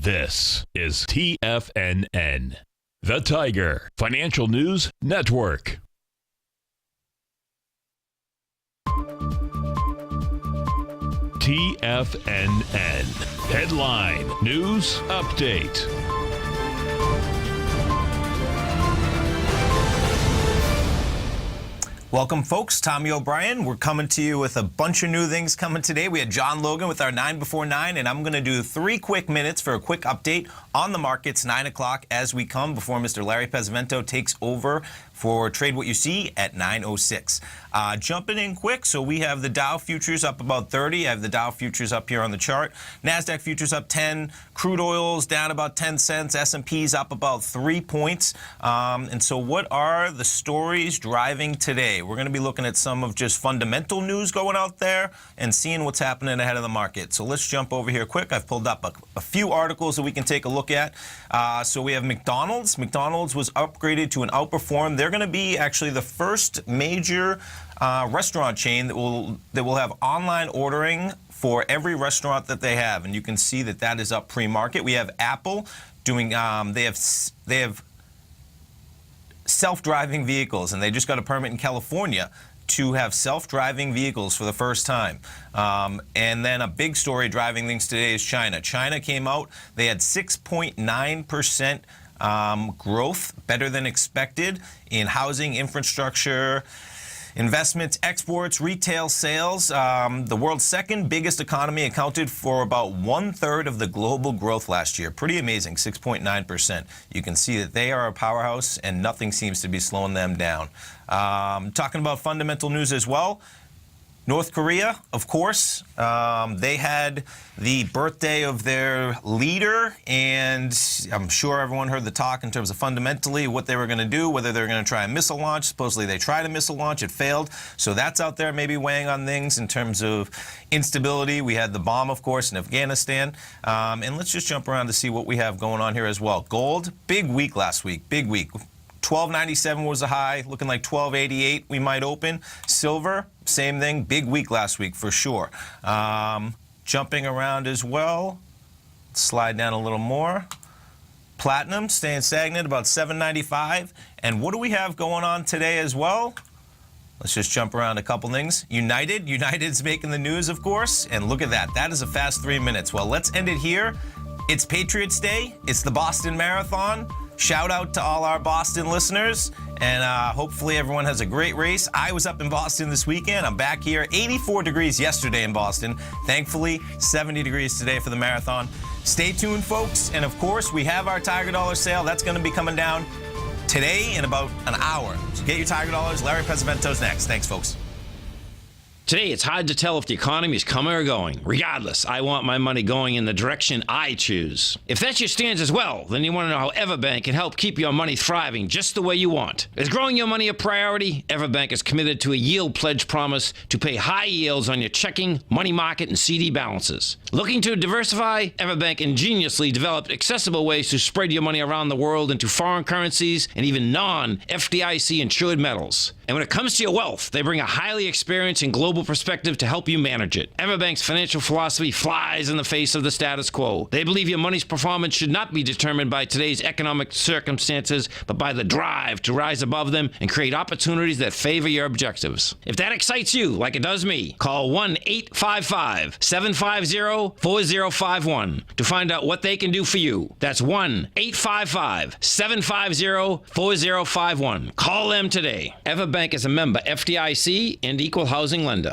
This is TFNN, the Tiger Financial News Network. TFNN Headline News Update. Welcome, folks. Tommy O'Brien. We're coming to you with a bunch of new things coming today. We had John Logan with our 9 before 9, and I'm going to do 3 quick minutes for a quick update on the markets, 9 o'clock as we come before Mr. Larry Pesavento takes over for Trade What You See at 9:06. Jumping in quick, so we have the Dow futures up about 30. I have the Dow futures up here on the chart. NASDAQ futures up 10. Crude oil's down about 10 cents. S&P's up about 3 points. And so what are the stories driving today? We're going to be looking at some of just fundamental news going out there and seeing what's happening ahead of the market. So let's jump over here quick. I've pulled up a few articles that we can take a look at. So we have McDonald's. McDonald's was upgraded to an outperform. They're going to be actually the first major restaurant chain that will have online ordering for every restaurant that they have, and you can see that that is up pre-market. We have Apple doing they have self-driving vehicles, and they just got a permit in California to have self-driving vehicles for the first time. And then a big story driving things today is China. China came out, they had 6.9% growth, better than expected, in housing, infrastructure, investments, exports, retail sales. The world's second biggest economy accounted for about 1/3 of the global growth last year. Pretty amazing, 6.9%. You can see that they are a powerhouse and nothing seems to be slowing them down. Talking about fundamental news as well. North Korea, of course, they had the birthday of their leader, and I'm sure everyone heard the talk in terms of fundamentally what they were going to do, whether they were going to try a missile launch. Supposedly they tried a missile launch, it failed. So that's out there maybe weighing on things in terms of instability. We had the bomb, of course, in Afghanistan. And let's just jump around to see what we have going on here as well. Gold, big week last week, big week. 1297 was the high, looking like 1288 we might open. Silver, same thing, big week last week for sure. Jumping around as well, slide down a little more. Platinum staying stagnant, about 795. And what do we have going on today as well? Let's just jump around a couple things. United's making the news, of course, and look at that. That is a fast 3 minutes. Well, let's end it here. It's Patriots Day. It's the Boston Marathon. Shout out to all our Boston listeners, and hopefully everyone has a great race. I was up in Boston this weekend. I'm back here. 84 degrees yesterday in Boston. Thankfully, 70 degrees today for the marathon. Stay tuned, folks. And of course, we have our Tiger Dollar sale. That's going to be coming down today in about an hour. So get your Tiger Dollars. Larry Pesavento's next. Thanks, folks. Today, it's hard to tell if the economy is coming or going. Regardless, I want my money going in the direction I choose. If that's your stance as well, then you want to know how Everbank can help keep your money thriving just the way you want. Is growing your money a priority? Everbank is committed to a yield pledge promise to pay high yields on your checking, money market, and CD balances. Looking to diversify? Everbank ingeniously developed accessible ways to spread your money around the world into foreign currencies and even non-FDIC insured metals. And when it comes to your wealth, they bring a highly experienced and global perspective to help you manage it. Everbank's financial philosophy flies in the face of the status quo. They believe your money's performance should not be determined by today's economic circumstances, but by the drive to rise above them and create opportunities that favor your objectives. If that excites you, like it does me, call 1-855-750-4051 to find out what they can do for you. That's 1-855-750-4051. Call them today. Everbank is a member FDIC and equal housing lender.